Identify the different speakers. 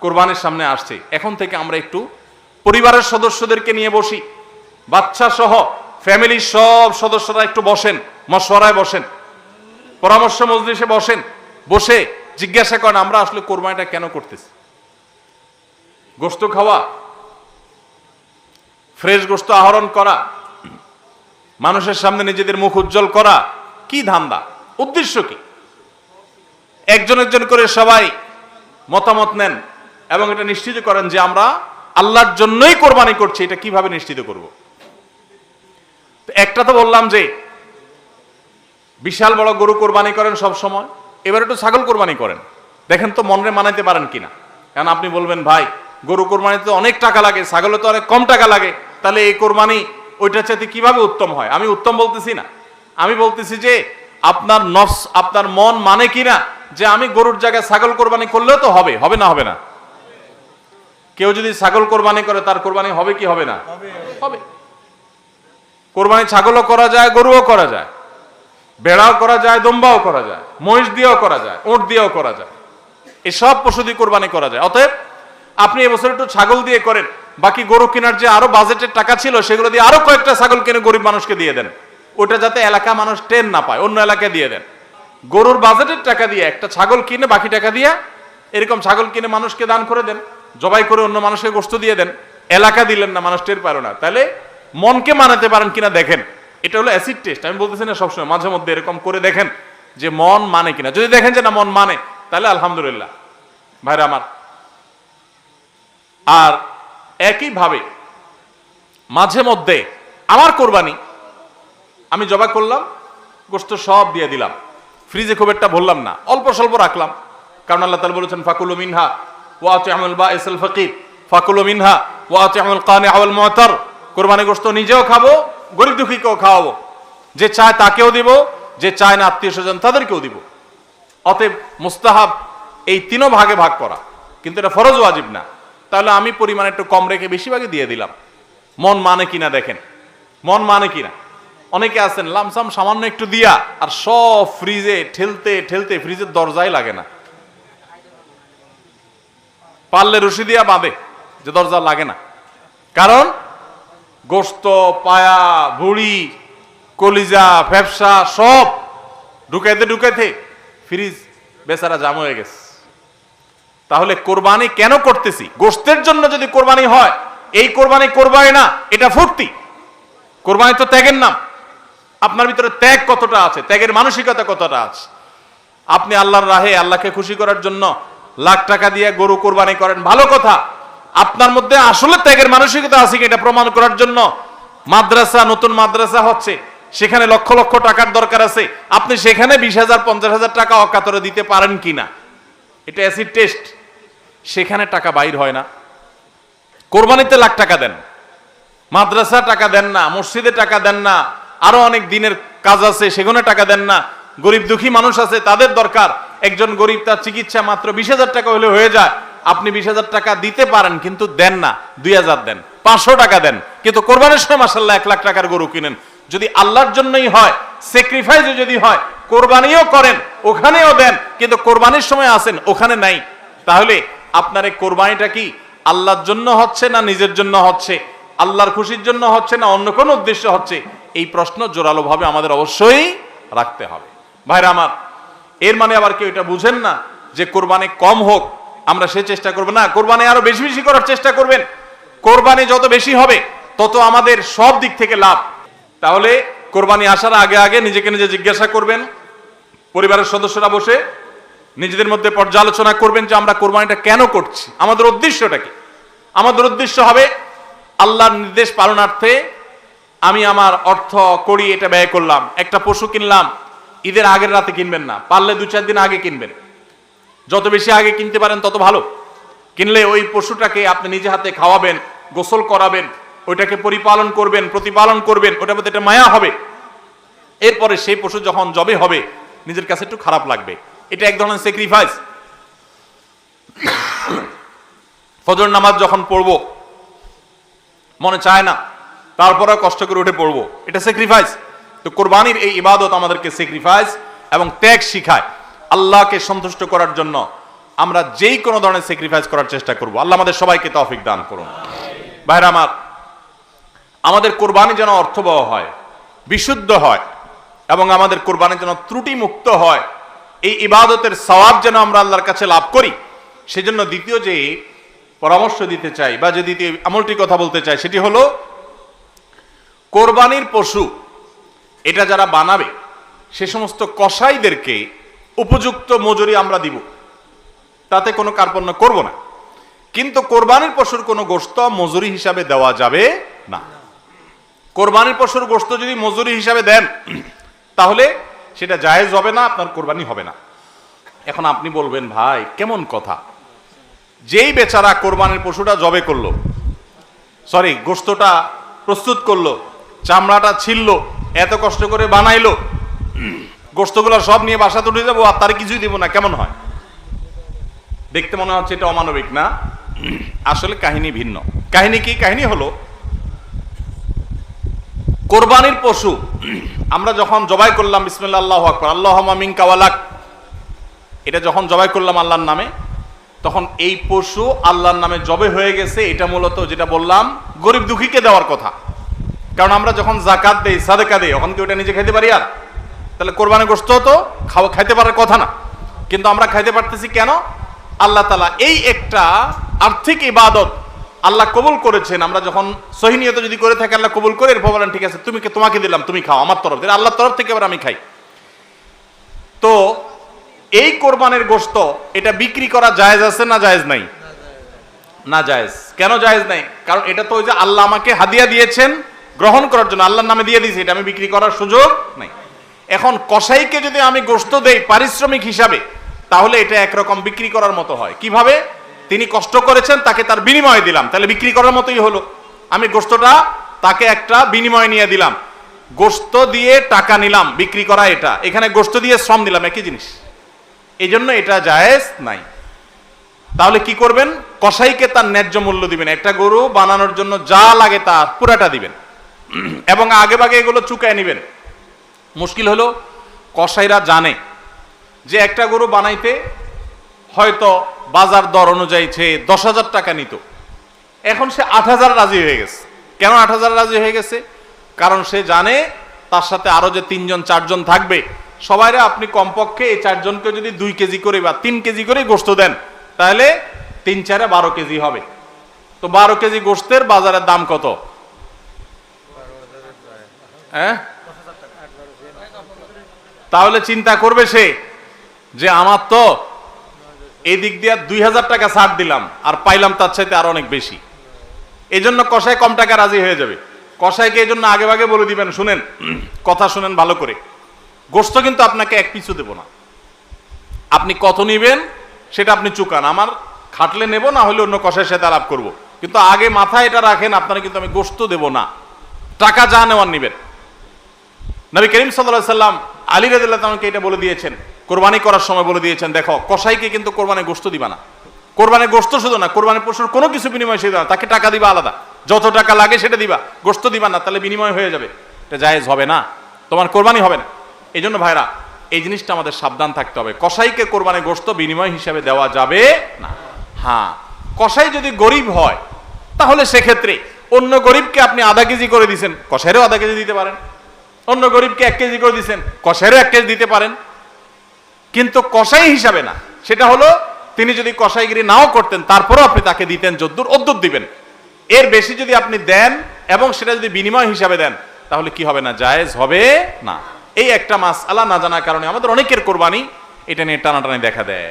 Speaker 1: কোরবানির সামনে আসছে, এখন থেকে আমরা একটু পরিবারের সদস্যদেরকে নিয়ে বসি, বাচ্চা সহ ফ্যামিলির সব সদস্যরা একটু বসেন, মশওয়ারায় বসেন, পরামর্শ মজলিসে বসেন, বসে জিজ্ঞাসা করেন আমরা আসলে কোরবানিটা কেন করতেছি। গোশত খাওয়া, ফ্রেশ গোশত আহরণ করা, মানুষের সামনে নিজেদের মুখ উজ্জ্বল করা, কি ধান্দা, উদ্দেশ্য কি? একজন একজন করে সবাই মতামত নেন এবং এটা নিশ্চিত করেন যে আমরা আল্লাহর জন্যই কোরবানি করছি। এটা কিভাবে নিশ্চিত করব? একটা তো বললাম যে বিশাল বড় গরু কোরবানি করেন সব সময়, এবার একটু ছাগল কোরবানি করেন, দেখেন তো মনে মানাইতে পারেন কিনা। কারণ আপনি বলবেন ভাই গরু কোরবানিতে অনেক টাকা লাগে, ছাগলে তো অনেক কম টাকা লাগে, তাহলে এই কোরবানি ওইটার চাইতে কিভাবে উত্তম হয়? আমি উত্তম বলতেছি না, আমি বলতেছি যে আপনার নফস, আপনার মন মানে কিনা যে আমি গরুর জায়গায় ছাগল কোরবানি করলেও তো হবে, হবে না হবে না? কেউ যদি ছাগল কোরবানি করে তার কোরবানি হবে কি হবে না? হবে। কোরবানি ছাগলও করা যায়, গরুও করা যায়, বেড়াও করা যায়, দম্বাও করা যায়, মহিষ দিয়েও করা যায়, উট দিয়েও করা যায়, এসব পশু দিয়ে কোরবানি করা যায়। অতএব আপনি এবছর একটু ছাগল দিয়ে করেন, বাকি গরু কেনার যে আরো বাজেটের টাকা ছিল সেগুলো দিয়ে আরো কয়েকটা ছাগল কিনে গরিব মানুষকে দিয়ে দেন, ওটা যাতে এলাকা মানুষ টেন না পায়, অন্য এলাকায় দিয়ে দেন। গরুর বাজেটের টাকা দিয়ে একটা ছাগল কিনে বাকি টাকা দিয়ে এরকম ছাগল কিনে মানুষকে দান করে দেন, জবাই করে অন্য মানুষকে গোশত দিয়ে দেন, এলাকা দিলেন না, মানুষ টের পারো না। তাহলে মনকে মানাতে পারেন কিনা দেখেন, এটা হলো অ্যাসিড টেস্ট। আমি বলতেছি না সবসময়, মাঝে মধ্যে এরকম করে দেখেন যে মন মানে কিনা। যদি দেখেন যে না মন মানে, তাহলে আলহামদুলিল্লাহ ভাইরা আমার। আর একইভাবে মাঝে মধ্যে আমার কোরবানি আমি জবাই করলাম, গোশত সব দিয়ে দিলাম, ফ্রিজে খুব একটা ভরলাম না, অল্প স্বল্প রাখলাম, কারণ আল্লাহ তাআলা বলেছেন ফাকুলু মিনহা ওয়া আতি'মুল বাঈসাল ফাকির, ফাকুলু মিনহা ওয়া আতি'মুল কানি'a ওয়াল মু'তার। কোরবানি গোশত নিজেও খাবো, গরিব দুঃখীকেও খাওয়াবো, যে চায় তাকেও দিব, যে চায় না আত্মীয় স্বজন তাদেরকেও দিব। অতএব মুস্তাহাব এই তিনও ভাগে ভাগ করা, কিন্তু এটা ফরজ ওয়াজিব না। তাহলে আমি পরিমাণ একটু কম রেখে বেশিরভাগই দিয়ে দিলাম। মন মানে কিনা দেখেন, মন মানে কিনা। অনেকে আছেন লামসাম সামান্য একটু দিয়া আর সব ফ্রিজে ঠেলতে ঠেলতে ফ্রিজের দরজাই লাগে না, পারলে রশি দিয়া বাঁধে যে দরজা লাগে না। কারণ গোশত, পায়া, ভুড়ি, কলিজা, ফ্যাপসা সব ঢুকাইতে ঢুকাইতে ফ্রিজ বেচারা জাম হয়ে গেছে। তাহলে কোরবানি কেন করতেছি? গোশতের জন্য যদি কোরবানি হয়, এই কোরবানি করবাই না, এটা ফুর্তি। কোরবানি তো ত্যাগের নাম। আপনার ভিতরে ত্যাগ কতটা আছে, ত্যাগের মানসিকতা কতটা আছে। আপনি আল্লাহর রাহে, আল্লাহকে খুশি করার জন্য লাখ টাকা দিয়ে গরু কোরবানি করেন, ভালো কথা। আপনার মধ্যে আসলে ত্যাগের মানসিকতা আছে কি এটা প্রমাণ করার জন্য মাদ্রাসা, নতুন মাদ্রাসা হচ্ছে, সেখানে লক্ষ লক্ষ টাকার দরকার আছে, আপনি সেখানে 20,000 50,000 টাকা অকাতরে দিতে পারেন কিনা, এটা অ্যাসিড টেস্ট। সেখানে টাকা বাইর হয় না। কোরবানিতে লাখ টাকা দেন, মাদ্রাসা টাকা দেন না, মসজিদে টাকা দেন না, আরো অনেক দিনের কাজ আছে সেখানে টাকা দেন না। গরিব দুঃখী মানুষ আছে, তাদের দরকার। একজন গরিব, তার চিকিৎসা মাত্র 20,000 টাকা হলে হয়ে যায়, আপনি 20,000 টাকা দিতে পারেন কিন্তু দেন না, 2,000 দেন, 500 টাকা দেন, কিন্তু কোরবানির সময় মাশাআল্লাহ 1 লাখ টাকার গরু কিনেন। যদি আল্লাহর জন্যই হয়, স্যাক্রিফাইসও যদি হয়, কোরবানিও করেন, ওখানেও দেন, কিন্তু কোরবানির সময় আসেন ওখানে নাই, তাহলে আপনার এই কোরবানিটা কি আল্লাহর জন্য হচ্ছে না নিজের জন্য হচ্ছে, আল্লাহর খুশির জন্য হচ্ছে না অন্য কোনো উদ্দেশ্য হচ্ছে? এই প্রশ্ন জোরালো ভাবে আমাদের অবশ্যই রাখতে হবে। ভাইরা আমার, এর মানে আবার কেউ এটা বুঝেন না যে কোরবানি কম হোক আমরা সে চেষ্টা করবো না, কোরবানি আরো বেশি বেশি করার চেষ্টা করবেন। কোরবানি যত বেশি হবে তত আমাদের সব দিক থেকে লাভ। তাহলে কোরবানি আসার আগে আগে নিজেকে নিজে জিজ্ঞাসা করবেন, পরিবারের সদস্যরা বসে নিজেদের মধ্যে পর্যালোচনা করবেন যে আমরা কোরবানিটা কেন করছি, আমাদের উদ্দেশ্যটা কি। আমাদের উদ্দেশ্য হবে আল্লাহর নির্দেশ পালনার্থে আমি আমার অর্থ করি, এটা ব্যয় করলাম। একটা পশু কিনলাম, ঈদের আগের রাতে কিনবেন না, পারলে 2-4 দিন আগে কিনবেন। যত বেশি আগে কিনতে পারেন তত ভালো। কিনলে ওই পশুটাকে আপনি নিজে হাতে খাওয়াবেন, গোসল করাবেন, ওইটাকে পরিপালন করবেন, প্রতিপালন করবেন, ওটার মধ্যে একটা মায়া হবে। এরপরে সেই পশু যখন জবে হবে নিজের কাছে একটু খারাপ লাগবে, এটা এক ধরনের স্যাক্রিফাইস। ফজর নামাজ যখন পড়বো মনে চায় না, তারপরে কষ্ট করে উঠে পড়বো, এটা স্যাক্রিফাইস। তো কোরবানির এই ইবাদত আমাদেরকে স্যাক্রিফাইস এবং ত্যাগ শিখায়। আল্লাহকে সন্তুষ্ট করার জন্য আমরা যেই কোনো ধরনের স্যাক্রিফাইস করার চেষ্টা করব। আল্লাহ আমাদের সবাইকে তৌফিক দান করুন। ভাইরা আমার, আমাদের কোরবানি যেন অর্থবহ হয়, বিশুদ্ধ হয়, এবং আমাদের কোরবানি যেন ত্রুটি মুক্ত হয়, এই ইবাদতের সওয়াব যেন আমরা আল্লাহর কাছে লাভ করি, সেজন্য দ্বিতীয় যে পরামর্শ দিতে চাই বা যে দ্বিতীয় আমলটি কথা বলতে চাই সেটি হলো কোরবানির পশু এটা যারা বানাবে সে সমস্ত কসাইদেরকে উপযুক্ত মজুরি আমরা দিব, তাতে কোনো কার্পণ্য করব না। কিন্তু কোরবানির পশুর কোনো গোশত মজুরি হিসাবে দেওয়া যাবে না। কোরবানির পশুর গোশত যদি মজুরি হিসাবে দেন তাহলে সেটা জায়েজ হবে না, আপনার কোরবানি হবে না। এখন আপনি বলবেন, ভাই কেমন কথা, যেই বেচারা কোরবানির পশুটা জবে করলো, সরি গোশতটা প্রস্তুত করলো, চামড়াটা ছিললো, এত কষ্ট করে বানাইলো, গোশতগুলো সব নিয়ে বাসাতে উঠে যাবো আর তার কিছুই দিব না, কেমন হয়? দেখতে মনে হচ্ছে এটা অমানবিক না? আসলে কাহিনী ভিন্ন। কাহিনী কি? কাহিনী হলো কোরবানির পশু আমরা যখন জবাই করলাম, বিসমিল্লাহ আল্লাহু আকবার, আল্লাহুম্মা মিনকা ওয়ালাক, এটা যখন জবাই করলাম আল্লাহর নামে, তখন এই পশু আল্লাহর নামে জবে হয়ে গেছে। এটা মূলত যেটা বললাম গরিব দুঃখীকে দেওয়ার কথা। কারণ আমরা যখন যাকাত দেই, সাদেকা দেই, তখন কি ওটা নিজে খাইতে পারি? আর তাহলে কোরবানির গোশত তো খাইতে পারার কথা না, কিন্তু আমরা খাইতে পারতেছি কেন? আল্লাহ তাআলা এই একটা আর্থিক ইবাদত আল্লাহ কবুল করেছেন। আমরা যখন সহি নিয়ত যদি করে থাকি, আল্লাহ কবুল করে এরপর বলেন ঠিক আছে তোমাকে দিলাম, তুমি খাও আমার তরফ থেকে, আল্লাহর তরফ থেকে এবার আমি খাই। তো এই কোরবানির গোশত এটা বিক্রি করা জায়েজ আছে না জায়েজ নাই? না জায়েজ। কেন জায়েজ নাই? কারণ এটা তো ওই যে আল্লাহ আমাকে হাদিয়া দিয়েছেন গ্রহণ করার জন্য, আল্লাহর নামে দিয়ে দিয়েছে, এটা আমি বিক্রি করার সুযোগ নাই। এখন কসাইকে যদি আমি গোশত দেই পারিশ্রমিক হিসাবে, তাহলে এটা একরকম বিক্রি করার মতো হয়। কিভাবে? তিনি কষ্ট করেছেন, তাকে তার বিনিময়ে দিলাম, তাহলে বিক্রি করার মতোই হলো। আমি গোশতটা তাকে একটা বিনিময় নিয়ে দিলাম, গোশত দিয়ে টাকা নিলাম, বিক্রি করা এটা, এখানে গোশত দিয়ে শ্রম দিলাম, একই জিনিস। এই জন্য এটা জায়েজ নাই। তাহলে কি করবেন? কসাইকে তার ন্যায্য মূল্য দিবেন, একটা গরু বানানোর জন্য যা লাগে তার পুরাটা দিবেন, এবং আগে ভাগে এগুলো চুকায় নিবেন। মুশকিল হলো কসাইরা জানে যে একটা গরু বানাইতে হয়তো বাজার দর অনুযায়ী সে 10,000 টাকা নিত, এখন সে 8,000 রাজি হয়ে গেছে। কেন 8,000 রাজি হয়ে গেছে? কারণ সে জানে তার সাথে আরো যে 3জন 4জন থাকবে, সবাইরে আপনি কমপক্ষে এই 4 জনকে যদি 2 কেজি করে বা 3 কেজি করে গোশত দেন, তাহলে 3 4 12 কেজি হবে। তো 12 কেজি গোশতের বাজারের দাম কত? হ্যাঁ, তাহলে চিন্তা করবে সে যে আমার তো এই দিক দিয়ে 2,000 টাকা ছাড় দিলাম আর পাইলাম তার চাইতে আরো অনেক বেশি। এই জন্য কসাই কম টাকা রাজি হয়ে যাবে। কসাইকে এই জন্য আগে ভাগে বলে দিবেন, শুনেন, কথা শুনেন ভালো করে, গোশত কিন্তু আপনাকে এক পিছু দেব না, আপনি কত নিবেন সেটা আপনি চুকান, আমার খাটলে নেব, না হলে অন্য কসাইয়ের সাথে আলাপ করব, কিন্তু আগে মাথায় এটা রাখেন আপনারা কিন্তু আমি গোশত দেব না, টাকা যা নেওয়ার নিবেন। নবী করিম সাল্লাল্লাহু আলাইহি সাল্লাম আলী রাদিয়াল্লাহু তাআলাকে এটা বলে দিয়েছেন, কোরবানি করার সময় বলে দিয়েছেন, দেখো কসাইকে কিন্তু কোরবানির গোশত দিবা না, কোরবানির গোশত শুধু না, কোরবানির পশুর কোনো কিছু বিনিময় সে দিবা না, তাকে টাকা দিবা আলাদা, যত টাকা লাগে সেটা দিবা, গোশত দিবা না, তাহলে বিনিময় হয়ে যাবে, এটা জায়েজ হবে না, তোমার কোরবানি হবে না। এই জন্য ভাইরা এই জিনিসটা আমাদের সাবধান থাকতে হবে, কসাইকে কোরবানির গোশত বিনিময় হিসাবে দেওয়া যাবে না। হ্যাঁ, কসাই যদি গরিব হয় তাহলে সেক্ষেত্রে অন্য গরিবকে আপনি আধা কেজি করে দিচ্ছেন, কসাইরেও আধা কেজি দিতে পারেন, অন্য গরিবকে 1 কেজি করে দিচ্ছেন, কসাইরেও 1 কেজি দিতে পারেন, কিন্তু কসাই হিসাবে না। সেটা হলো তিনি যদি কসাইগিরি নাও করতেন তারপরও আপনি তাকে দিতেন যদ্দুর অদ্দুর দিবেন। এর বেশি যদি আপনি দেন এবং সেটা যদি বিনিময় হিসাবে দেন তাহলে কি হবে না? জায়েজ হবে না। এই একটা মাসআলা না জানার কারণে আমাদের অনেকের কোরবানি এটা নিয়ে টানাটানি দেখা দেয়।